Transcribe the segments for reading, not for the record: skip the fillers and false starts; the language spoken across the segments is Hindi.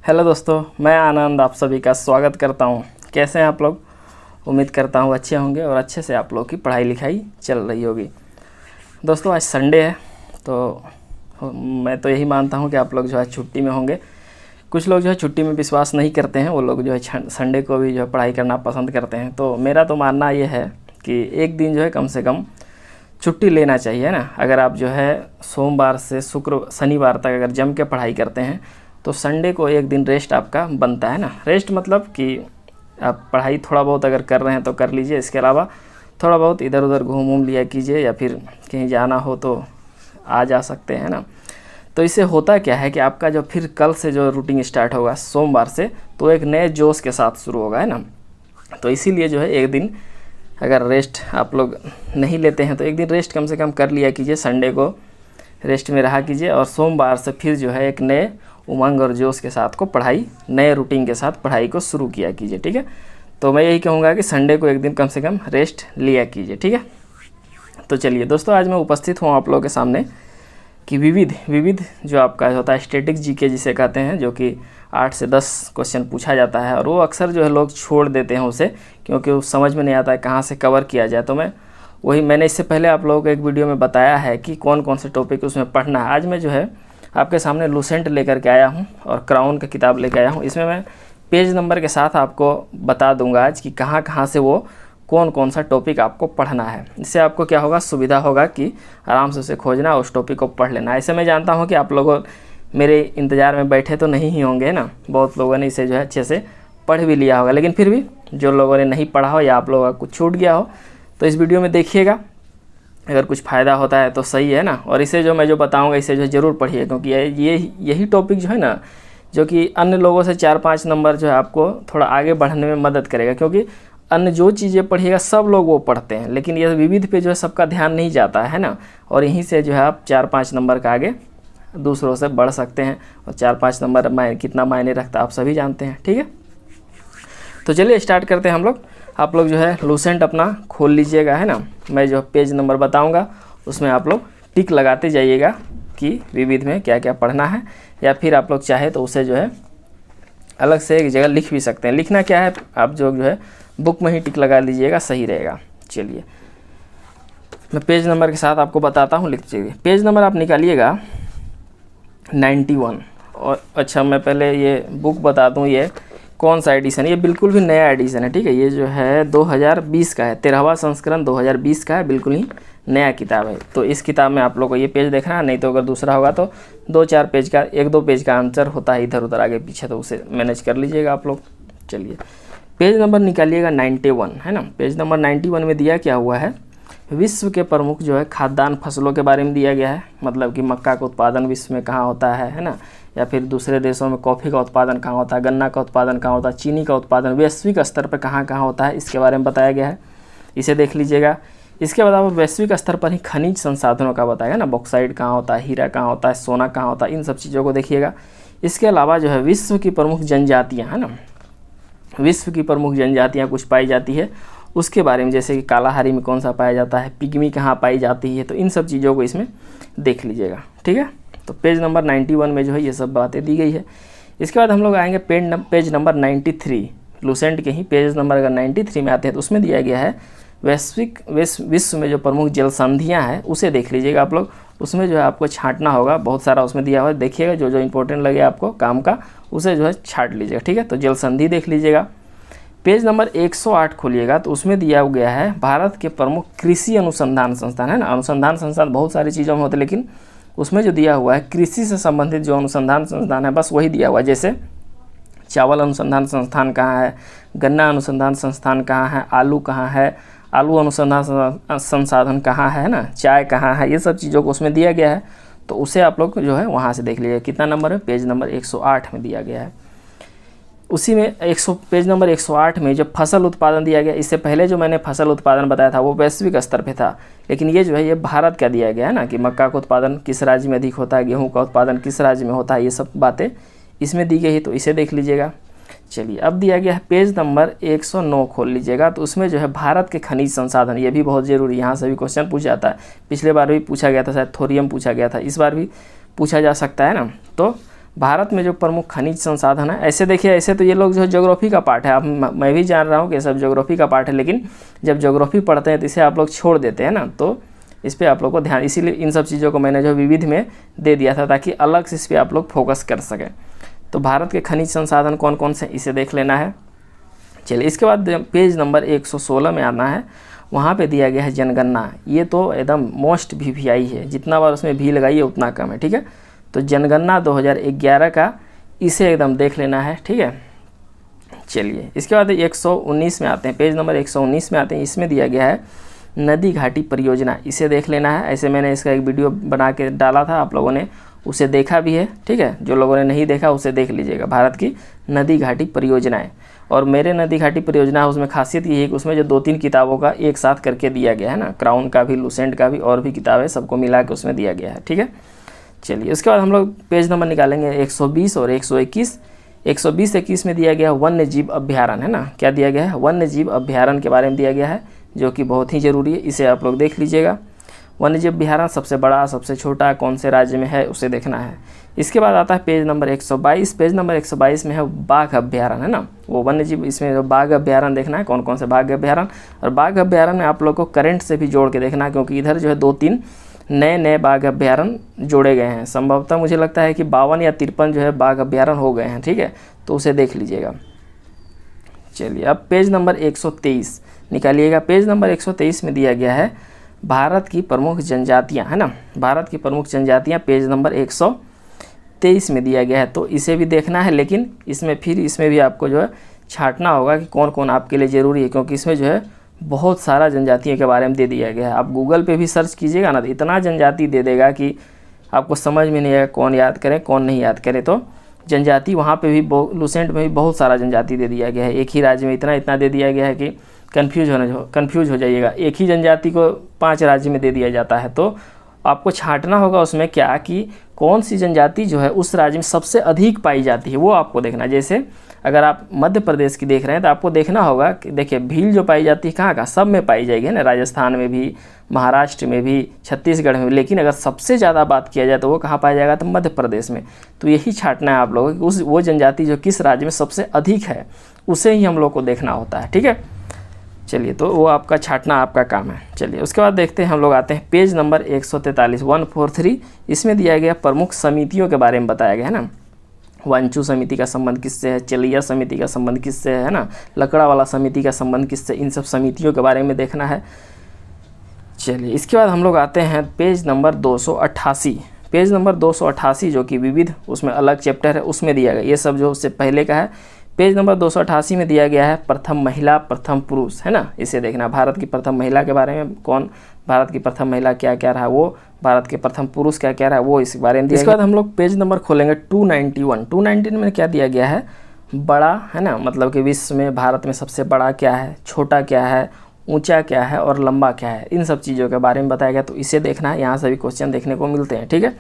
हेलो दोस्तों, मैं आनंद आप सभी का स्वागत करता हूं। कैसे हैं आप लोग? उम्मीद करता हूं अच्छे होंगे और अच्छे से आप लोग की पढ़ाई लिखाई चल रही होगी। दोस्तों, आज संडे है तो मैं तो यही मानता हूं कि आप लोग जो है छुट्टी में होंगे। कुछ लोग जो है छुट्टी में विश्वास नहीं करते हैं, वो लोग जो है संडे को भी जो है पढ़ाई करना पसंद करते हैं। तो मेरा तो मानना ये है कि एक दिन जो है कम से कम छुट्टी लेना चाहिए ना। अगर आप जो है सोमवार से शनिवार तक अगर जम के पढ़ाई करते हैं तो संडे को एक दिन रेस्ट आपका बनता है ना। रेस्ट मतलब कि आप पढ़ाई थोड़ा बहुत अगर कर रहे हैं तो कर लीजिए, इसके अलावा थोड़ा बहुत इधर उधर घूम लिया कीजिए, या फिर कहीं जाना हो तो आ जा सकते हैं ना। तो इससे होता क्या है कि आपका जो फिर कल से जो रूटीन स्टार्ट होगा सोमवार से, तो एक नए जोश के साथ शुरू होगा, है ना। तो इसीलिए जो है एक दिन अगर रेस्ट आप लोग नहीं लेते हैं तो एक दिन रेस्ट कम से कम कर लिया कीजिए, संडे को रेस्ट में रहा कीजिए, और सोमवार से फिर जो है एक नए उमंग और जोश के साथ को पढ़ाई, नए रूटीन के साथ पढ़ाई को शुरू किया कीजिए, ठीक है। तो मैं यही कहूँगा कि संडे को एक दिन कम से कम रेस्ट लिया कीजिए, ठीक है। तो चलिए दोस्तों, आज मैं उपस्थित हूँ आप लोगों के सामने कि विविध जो आपका होता है स्टैटिक जीके जिसे कहते हैं, जो कि 8 से 10 क्वेश्चन पूछा जाता है, और वो अक्सर जो है लोग छोड़ देते हैं उसे, क्योंकि वो समझ में नहीं आता है कहाँ से कवर किया जाए। तो मैंने इससे पहले आप लोगों को एक वीडियो में बताया है कि कौन कौन से टॉपिक उसमें पढ़ना है। आज मैं जो है आपके सामने लूसेंट लेकर के आया हूँ और क्राउन का किताब लेकर आया हूँ। इसमें मैं पेज नंबर के साथ आपको बता दूंगा आज कि कहाँ से वो कौन कौन सा टॉपिक आपको पढ़ना है। इससे आपको क्या होगा, सुविधा होगा कि आराम से उसे खोजना, उस टॉपिक को पढ़ लेना। ऐसे मैं जानता हूँ कि आप लोग मेरे इंतज़ार में बैठे तो नहीं ही होंगे ना, बहुत लोगों ने इसे जो है अच्छे से पढ़ भी लिया होगा। लेकिन फिर भी जो लोगों ने नहीं पढ़ा हो या आप लोगों का कुछ छूट गया हो तो इस वीडियो में देखिएगा, अगर कुछ फ़ायदा होता है तो सही है ना। और इसे जो मैं जो बताऊंगा इसे जो ज़रूर पढ़िए, क्योंकि यही टॉपिक जो है ना, जो कि अन्य लोगों से 4-5 नंबर जो है आपको थोड़ा आगे बढ़ने में मदद करेगा। क्योंकि अन्य जो चीज़ें पढ़िएगा सब लोग वो पढ़ते हैं, लेकिन ये विविध पे जो है सबका ध्यान नहीं जाता है ना। और यहीं से जो है आप 4-5 नंबर का आगे दूसरों से बढ़ सकते हैं, और 4-5 नंबर कितना मायने रखता है आप सभी जानते हैं, ठीक है। तो चलिए स्टार्ट करते हैं हम लोग। आप लोग जो है लूसेंट अपना खोल लीजिएगा, है ना। मैं जो पेज नंबर बताऊंगा उसमें आप लोग टिक लगाते जाइएगा कि विविध में क्या क्या पढ़ना है, या फिर आप लोग चाहे तो उसे जो है अलग से एक जगह लिख भी सकते हैं। लिखना क्या है, आप जो है बुक में ही टिक लगा लीजिएगा, सही रहेगा। चलिए मैं पेज नंबर के साथ आपको बताता हूँ, लिख लीजिए। पेज नंबर आप निकालिएगा 91। और अच्छा, मैं पहले ये बुक बता दूँ ये कौन सा एडिशन है। ये बिल्कुल भी नया एडिशन है, ठीक है। ये जो है 2020 का है, 13वां संस्करण 2020 का है, बिल्कुल ही नया किताब है। तो इस किताब में आप लोग को ये पेज देखना है, नहीं तो अगर दूसरा होगा तो 2-4 पेज का, 1-2 पेज का आंसर होता है इधर उधर आगे पीछे, तो उसे मैनेज कर लीजिएगा आप लोग। चलिए पेज नंबर निकालिएगा 91, है ना। पेज नंबर 91 में दिया क्या हुआ है, विश्व के प्रमुख जो है खाद्यान्न फसलों के बारे में दिया गया है। मतलब कि मक्का का उत्पादन विश्व में कहाँ होता है ना, या फिर दूसरे देशों में कॉफ़ी का उत्पादन कहाँ होता है, गन्ना का उत्पादन कहाँ होता है, चीनी का उत्पादन वैश्विक स्तर पर कहाँ कहाँ होता है, इसके बारे में बताया गया है। इसे देख लीजिएगा। इसके बाद आप वैश्विक स्तर पर ही खनिज संसाधनों का बताएगा ना, बॉक्साइट कहाँ होता है, हीरा कहाँ होता है, सोना कहाँ होता है, इन सब चीज़ों को देखिएगा। इसके अलावा जो है विश्व की प्रमुख जनजातियाँ, है ना, विश्व की प्रमुख जनजातियाँ कुछ पाई जाती है उसके बारे में, जैसे कि कालाहारी में कौन सा पाया जाता है, पिग्मी कहाँ पाई जाती है, तो इन सब चीज़ों को इसमें देख लीजिएगा, ठीक है। तो पेज नंबर 91 में जो है ये सब बातें दी गई है। इसके बाद हम लोग आएंगे पेज नंबर 93। लूसेंट के ही पेज नंबर अगर 93 में आते हैं तो उसमें दिया गया है विश्व में जो प्रमुख जल संधियाँ हैं उसे देख लीजिएगा आप लोग। उसमें जो है आपको छांटना होगा, बहुत सारा उसमें दिया हुआ है, देखिएगा जो जो इंपॉर्टेंट लगे आपको काम का उसे जो है छांट लीजिएगा, ठीक है। तो जल संधि देख लीजिएगा। पेज नंबर 108 खोलिएगा तो उसमें दिया गया है भारत के प्रमुख कृषि अनुसंधान संस्थान, है ना। अनुसंधान संस्थान बहुत सारी चीज़ों में होते हैं, लेकिन उसमें जो दिया हुआ है कृषि से संबंधित जो अनुसंधान संस्थान है बस वही दिया हुआ है। जैसे चावल अनुसंधान संस्थान कहाँ है, गन्ना अनुसंधान संस्थान कहाँ है, आलू कहाँ है, आलू अनुसंधान संसाधन कहाँ है ना, चाय कहाँ है, ये सब चीज़ों को उसमें दिया गया है। तो उसे आप लोग जो है वहाँ से देख लीजिए। कितना नंबर है, पेज नंबर 108 में दिया गया है। उसी में पेज नंबर 108 में जो फसल उत्पादन दिया गया, इससे पहले जो मैंने फसल उत्पादन बताया था वो वैश्विक स्तर पे था, लेकिन ये जो है ये भारत का दिया गया है ना, कि मक्का का उत्पादन किस राज्य में अधिक होता है, गेहूं का उत्पादन किस राज्य में होता है, ये सब बातें इसमें दी गई है, तो इसे देख लीजिएगा। चलिए अब दिया गया है पेज नंबर 109 खोल लीजिएगा। तो उसमें जो है भारत के खनिज संसाधन, ये भी बहुत ज़रूरी, यहाँ से भी क्वेश्चन पूछा जाता है। पिछले बार भी पूछा गया था, शायद थोरियम पूछा गया था, इस बार भी पूछा जा सकता है ना। तो भारत में जो प्रमुख खनिज संसाधन है, ऐसे देखिए, ऐसे तो ये लोग जो ज्योग्राफी का पार्ट है, अब मैं भी जान रहा हूँ कि सब ज्योग्राफी का पार्ट है, लेकिन जब ज्योग्राफी पढ़ते हैं तो इसे आप लोग छोड़ देते हैं ना, तो इस पर आप लोग को ध्यान, इसीलिए इन सब चीज़ों को मैंने जो विविध में दे दिया था ताकि अलग से इस पर आप लोग फोकस कर सकें। तो भारत के खनिज संसाधन कौन कौन से, इसे देख लेना है। चलिए, इसके बाद पेज नंबर 116 में आना है, वहाँ पे दिया गया है जनगणना। ये तो एकदम मोस्ट VVI है, जितना बार उसमें भी लगाइए उतना कम है, ठीक है। तो जनगणना 2011 का, इसे एकदम देख लेना है, ठीक है। चलिए, इसके बाद 119 में आते हैं, पेज नंबर 119 में आते हैं, इसमें दिया गया है नदी घाटी परियोजना, इसे देख लेना है। ऐसे मैंने इसका एक वीडियो बना के डाला था, आप लोगों ने उसे देखा भी है, ठीक है। जो लोगों ने नहीं देखा उसे देख लीजिएगा, भारत की नदी घाटी परियोजनाएं। और मेरे नदी घाटी परियोजना, उसमें खासियत ये है कि उसमें जो 2-3 किताबों का एक साथ करके दिया गया है ना, क्राउन का भी, लुसेंट का भी, और भी किताबें सबको मिला के उसमें दिया गया है, ठीक है। चलिए, उसके बाद हम लोग पेज नंबर निकालेंगे 120 और 121। 120-21 में दिया गया वन्य जीव अभ्यारण्य, है ना। क्या दिया गया है? वन्य जीव अभ्यारण्य के बारे में दिया गया है, जो कि बहुत ही ज़रूरी है, इसे आप लोग देख लीजिएगा। वन्य जीव अभ्यारण्य सबसे बड़ा, सबसे छोटा, कौन से राज्य में है, उसे देखना है। इसके बाद आता है पेज नंबर 122। पेज नंबर 122 में है बाघ अभ्यारण्य, है ना। वो वन्य जीव, इसमें बाघ अभ्यारण्य देखना है, कौन कौन से बाघ अभ्यारण्य। और बाघ अभ्यारण्य में आप लोग को करंट से भी जोड़ के देखना है, क्योंकि इधर जो है 2-3 नए बाघ अभ्यारण्य जोड़े गए हैं। संभवतः मुझे लगता है कि 52 या 53 जो है बाघ अभ्यारण्य हो गए हैं, ठीक है। तो उसे देख लीजिएगा। चलिए, अब पेज नंबर 123 निकालिएगा। पेज नंबर 123 में दिया गया है भारत की प्रमुख जनजातियां, है ना। भारत की प्रमुख जनजातियां पेज नंबर 123 में दिया गया है, तो इसे भी देखना है। लेकिन इसमें भी आपको जो है छांटना होगा कि कौन कौन आपके लिए ज़रूरी है, क्योंकि इसमें जो है बहुत सारा जनजातियों के बारे में दे दिया गया है। आप गूगल पे भी सर्च कीजिएगा ना, तो इतना जनजाति दे देगा कि आपको समझ में नहीं आएगा कौन याद करें कौन नहीं याद करे। तो जनजाति वहाँ पे भी लुसेंट में भी बहुत सारा जनजाति दे दिया गया है। एक ही राज्य में इतना दे दिया गया है कि कन्फ्यूज हो जाइएगा। एक ही जनजाति को 5 राज्य में दे दिया जाता है। तो आपको छांटना होगा उसमें क्या कि कौन सी जनजाति जो है उस राज्य में सबसे अधिक पाई जाती है, वो आपको देखना। जैसे अगर आप मध्य प्रदेश की देख रहे हैं तो आपको देखना होगा कि देखिए भील जो पाई जाती है कहाँ सब में पाई जाएगी ना, राजस्थान में भी, महाराष्ट्र में भी, छत्तीसगढ़ में भी। लेकिन अगर सबसे ज़्यादा बात किया जाए तो वो कहाँ पाया जाएगा, तो मध्य प्रदेश में। तो यही छांटना है आप लोगों को, वो जनजाति जो किस राज्य में सबसे अधिक है उसे ही हम लोग को देखना होता है, ठीक है। चलिए, तो वो आपका छांटना आपका काम है। चलिए, उसके बाद देखते हैं, हम लोग आते हैं पेज नंबर 143 143। इसमें दिया गया प्रमुख समितियों के बारे में बताया गया है ना। वांचू समिति का संबंध किससे है, चलिया समिति का संबंध किससे है ना, लकड़ा वाला समिति का संबंध किससे, इन सब समितियों के बारे में देखना है। चलिए, इसके बाद हम लोग आते हैं पेज नंबर 288। पेज नंबर 288 जो कि विविध, उसमें अलग चैप्टर है, उसमें दिया गया ये सब जो उससे पहले का है। पेज नंबर 288 में दिया गया है प्रथम महिला प्रथम पुरुष, है ना। इसे देखना, भारत की प्रथम महिला के बारे में, कौन भारत की प्रथम महिला क्या क्या रहा वो, भारत के प्रथम पुरुष क्या क्या रहा वो, इस बारे में दिया। इसके बाद हम लोग पेज नंबर खोलेंगे 291। 291 में क्या दिया गया है, बड़ा, है ना, मतलब कि विश्व में भारत में सबसे बड़ा क्या है, छोटा क्या है, ऊंचा क्या है और लंबा क्या है, इन सब चीज़ों के बारे में बताया गया। तो इसे देखना है, यहाँ से भी क्वेश्चन देखने को मिलते हैं, ठीक है।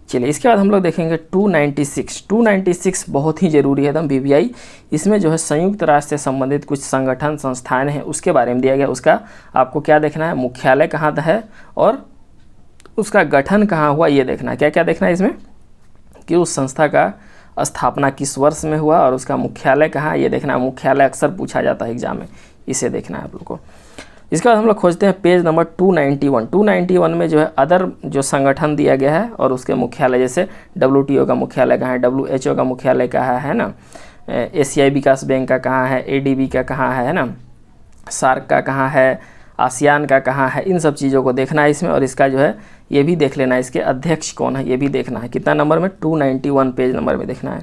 चलिए, इसके बाद हम लोग देखेंगे 296। 296 बहुत ही ज़रूरी है एकदम VVI। इसमें जो है संयुक्त राष्ट्र से संबंधित कुछ संगठन संस्थान हैं उसके बारे में दिया गया। उसका आपको क्या देखना है, मुख्यालय कहाँ है और उसका गठन कहाँ हुआ, ये देखना है। क्या क्या देखना है इसमें कि उस संस्था का स्थापना किस वर्ष में हुआ और उसका मुख्यालय कहाँ, ये देखना है। मुख्यालय अक्सर पूछा जाता है एग्जाम में, इसे देखना है आप लोग को। इसके बाद हम लोग खोजते हैं पेज नंबर 291। 291 में जो है अदर जो संगठन दिया गया है और उसके मुख्यालय, जैसे WTO का मुख्यालय कहाँ है, WHO का मुख्यालय कहाँ है ना, एशियाई विकास बैंक का कहाँ है, ADB का कहाँ है ना, सार्क का कहाँ है, आसियान का कहाँ है, इन सब चीज़ों को देखना है इसमें। और इसका जो है ये भी देख लेना है, इसके अध्यक्ष कौन है ये भी देखना है। कितना नंबर में, 291 पेज नंबर में देखना है।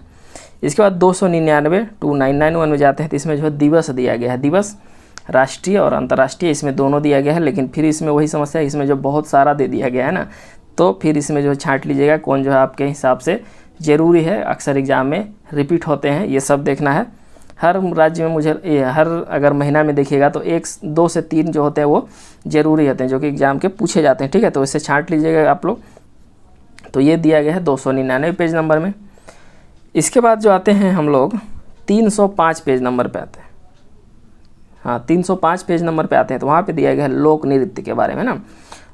इसके बाद 299 2991 में जाते हैं, तो इसमें जो है दिवस दिया गया है। दिवस राष्ट्रीय और अंतर्राष्ट्रीय, इसमें दोनों दिया गया है। लेकिन फिर इसमें वही समस्या है, इसमें जो बहुत सारा दे दिया गया है ना, तो फिर इसमें जो है छांट लीजिएगा कौन जो है आपके हिसाब से ज़रूरी है, अक्सर एग्जाम में रिपीट होते हैं, ये सब देखना है। हर राज्य में मुझे हर अगर महीना में देखिएगा तो 1, 2 से 3 जो होते हैं वो ज़रूरी होते हैं, जो कि एग्ज़ाम के पूछे जाते हैं, ठीक है। तो इसे छांट लीजिएगा आप लोग। तो ये दिया गया है 299 पेज नंबर में। इसके बाद जो आते हैं हम लोग 305 पेज नंबर पे आते हैं। हाँ, 305 पेज नंबर पे आते हैं, तो वहाँ पे दिया गया है लोक नृत्य के बारे में ना।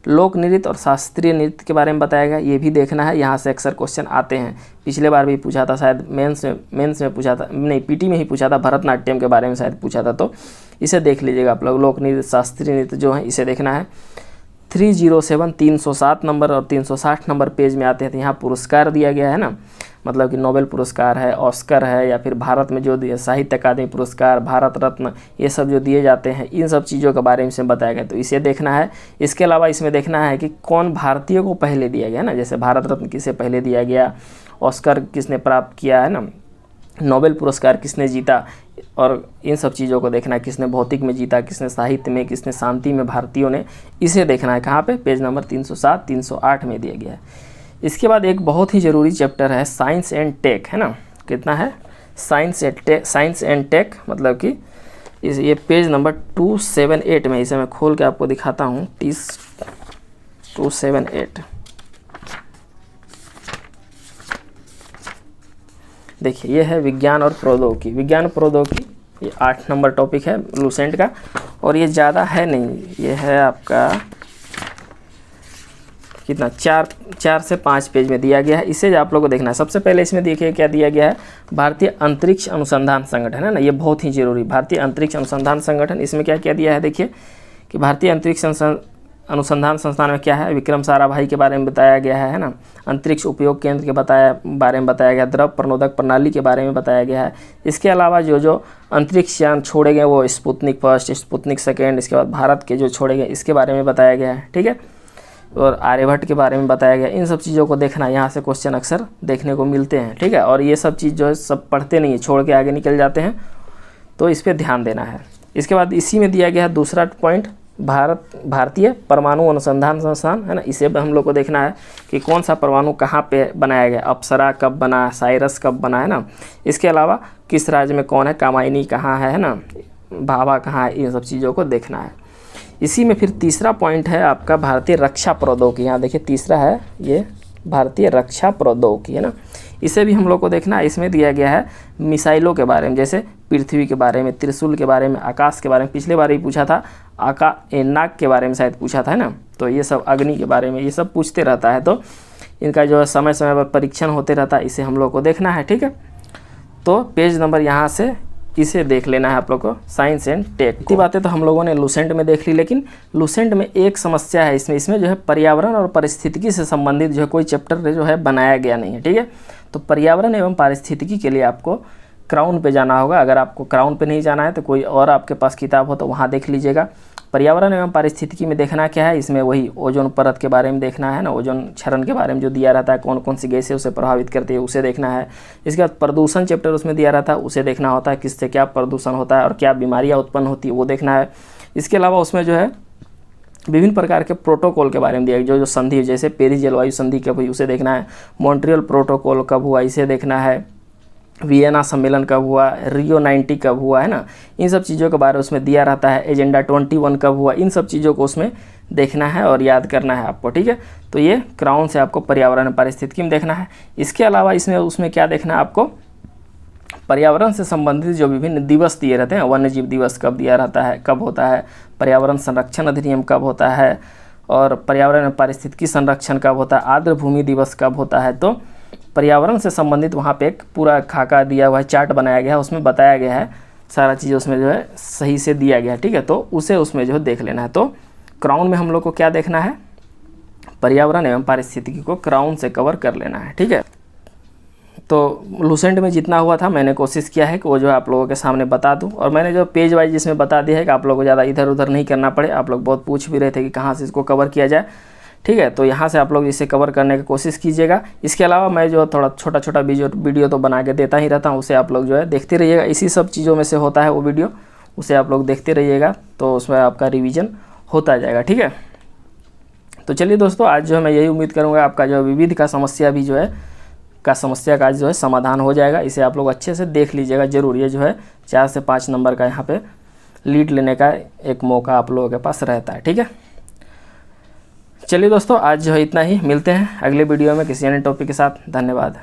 लोक नृत्य और शास्त्रीय नृत्य के बारे में बताया गया, ये भी देखना है, यहाँ से अक्सर क्वेश्चन आते हैं। पिछले बार भी पूछा था, शायद मेंस में पूछा था, नहीं पीटी में ही पूछा था, भरतनाट्यम के बारे में शायद पूछा था, तो इसे देख लीजिएगा आप लोग। लोक नृत्य शास्त्रीय नृत्य जो है इसे देखना है। 307 307 नंबर और 360 नंबर पेज में आते हैं, तो यहाँ पुरस्कार दिया गया है ना, मतलब कि नोबेल पुरस्कार है, ऑस्कर है, या फिर भारत में जो साहित्य अकादमी पुरस्कार, भारत रत्न, ये सब जो दिए जाते हैं, इन सब चीज़ों के बारे में इसमें बताया गया, तो इसे देखना है। इसके अलावा इसमें देखना है कि कौन भारतीय को पहले दिया गया ना, जैसे भारत रत्न किसे पहले दिया गया, ऑस्कर किसने प्राप्त किया है ना, नोबेल पुरस्कार किसने जीता, और इन सब चीज़ों को देखना है, किसने भौतिक में जीता, किसने साहित्य में, किसने शांति में, भारतीयों ने, इसे देखना है। कहाँ पे? पेज नंबर 307 308 में दिया गया है। इसके बाद एक बहुत ही ज़रूरी चैप्टर है साइंस एंड टेक, है ना, कितना है? साइंस एंड टेक, मतलब कि ये पेज नंबर 278 में, इसे मैं खोल के आपको दिखाता हूँ। 278 देखिए, ये है विज्ञान और प्रौद्योगिकी। विज्ञान प्रौद्योगिकी ये 8 नंबर टॉपिक है लूसेंट का, और ये ज़्यादा है नहीं, ये है आपका कितना, 4 से 5 पेज में दिया गया है। इसे आप लोगों को देखना है। सबसे पहले इसमें देखिए क्या दिया गया है, भारतीय अंतरिक्ष अनुसंधान संगठन, है ना, ये बहुत ही जरूरी, भारतीय अंतरिक्ष अनुसंधान संगठन। इसमें क्या क्या दिया है, देखिए कि भारतीय अंतरिक्ष अनुसंधान संस्थान में क्या है, विक्रम साराभाई के बारे में बताया गया है ना, अंतरिक्ष उपयोग केंद्र के बारे में बताया गया, द्रव प्रणोदक प्रणाली के बारे में बताया गया है। इसके अलावा जो अंतरिक्ष यान छोड़े गए, वो स्पुतनिक फर्स्ट, स्पुतनिक सेकेंड, इसके बाद भारत के जो छोड़े गए, इसके बारे में बताया गया है, ठीक है, और आर्यभट्ट के बारे में बताया गया। इन सब चीज़ों को देखना, यहाँ से क्वेश्चन अक्सर देखने को मिलते हैं, ठीक है, और ये सब चीज़ जो है सब पढ़ते नहीं है, छोड़ के आगे निकल जाते हैं, तो इस पर ध्यान देना है। इसके बाद इसी में दिया गया है दूसरा पॉइंट, भारतीय परमाणु अनुसंधान संस्थान, है ना, इसे हम लोग को देखना है कि कौन सा परमाणु कहाँ पे बनाया गया, अप्सरा कब बना, साइरस कब बना, है ना। इसके अलावा किस राज्य में कौन है, कामायनी कहाँ है ना, भाभा कहाँ है, इन सब चीज़ों को देखना है। इसी में फिर तीसरा पॉइंट है आपका भारतीय रक्षा प्रौद्योगिकी। यहाँ देखिए तीसरा है ये भारतीय रक्षा प्रौद्योगिकी, है ना, इसे भी हम लोग को देखना है। इसमें दिया गया है मिसाइलों के बारे में, जैसे पृथ्वी के बारे में, त्रिशूल के बारे में, आकाश के बारे में, पिछले बार ही पूछा था, नाग के बारे में शायद पूछा था, है ना, तो ये सब अग्नि के बारे में, ये सब पूछते रहता है, तो इनका जो है समय समय पर परीक्षण होते रहता है, इसे हम लोग को देखना है, ठीक है। तो पेज नंबर यहाँ से इसे देख लेना है आप लोग को, साइंस एंड टेक। इतनी बातें तो हम लोगों ने लूसेंट में देख ली, लेकिन लूसेंट में एक समस्या है, इसमें जो है पर्यावरण और पारिस्थितिकी से संबंधित जो है कोई चैप्टर जो है बनाया गया नहीं है, ठीक है। तो पर्यावरण एवं पारिस्थितिकी के लिए आपको क्राउन पे जाना होगा। अगर आपको क्राउन पे नहीं जाना है तो कोई और आपके पास किताब हो तो वहाँ देख लीजिएगा। पर्यावरण एवं पारिस्थितिकी में देखना क्या है, इसमें वही ओजोन परत के बारे में देखना है ना, ओजोन क्षरण के बारे में जो दिया रहता है, कौन कौन सी गैसें उसे प्रभावित करती है, उसे देखना है। इसके बाद प्रदूषण चैप्टर उसमें दिया रहता है, उसे देखना होता है, किससे क्या प्रदूषण होता है और क्या बीमारियाँ उत्पन्न होती है, वो देखना है। इसके अलावा उसमें जो है विभिन्न प्रकार के प्रोटोकॉल के बारे में दिया, जो संधि, जैसे पेरिस जलवायु संधि कब हुई उसे देखना है, मॉन्ट्रियल प्रोटोकॉल कब हुआ इसे देखना है, वियना सम्मेलन कब हुआ, रियो 90 कब हुआ, है ना, इन सब चीज़ों के बारे में उसमें दिया रहता है। एजेंडा 21 कब हुआ, इन सब चीज़ों को उसमें देखना है और याद करना है आपको, ठीक है। तो ये क्राउन से आपको पर्यावरण पारिस्थितिकी में देखना है। इसके अलावा उसमें क्या देखना है आपको, पर्यावरण से संबंधित जो विभिन्न दिवस दिए रहते हैं, वन्य जीव दिवस कब दिया रहता है, कब होता है, पर्यावरण संरक्षण अधिनियम कब होता है, और पर्यावरण पारिस्थितिकी संरक्षण कब होता है, आर्द्र भूमि दिवस कब होता है। तो पर्यावरण से संबंधित वहाँ पे एक पूरा खाका दिया हुआ है, चार्ट बनाया गया है, उसमें बताया गया है सारा चीज़, उसमें जो है सही से दिया गया है, ठीक है। तो उसे उसमें जो है देख लेना है। तो क्राउन में हम लोग को क्या देखना है, पर्यावरण एवं पारिस्थितिकी को क्राउन से कवर कर लेना है, ठीक है। तो लूसेंट में जितना हुआ था मैंने कोशिश किया है कि वो जो है आप लोगों के सामने बता दूं, और मैंने जो पेज वाइज इसमें बता दिया है कि आप लोगों को ज़्यादा इधर उधर नहीं करना पड़े। आप लोग बहुत पूछ भी रहे थे कि कहाँ से इसको कवर किया जाए, ठीक है। तो यहाँ से आप लोग इसे कवर करने की कोशिश कीजिएगा। इसके अलावा मैं जो थोड़ा छोटा छोटा वीडियो तो बना के देता ही रहता हूँ, उसे आप लोग जो है देखते रहिएगा। इसी सब चीज़ों में से होता है वो वीडियो, उसे आप लोग देखते रहिएगा, तो उसमें आपका रिवीजन होता जाएगा, ठीक है। तो चलिए दोस्तों, आज जो है मैं यही उम्मीद करूँगा आपका जो विविध का समस्या भी जो है समस्या का जो है समाधान हो जाएगा। इसे आप लोग अच्छे से देख लीजिएगा जरूर। ये जो है 4 से 5 नंबर का यहाँ पे लीड लेने का एक मौका आप लोगों के पास रहता है, ठीक है। चलिए दोस्तों, आज जो है इतना ही, मिलते हैं अगले वीडियो में किसी अन्य टॉपिक के साथ। धन्यवाद।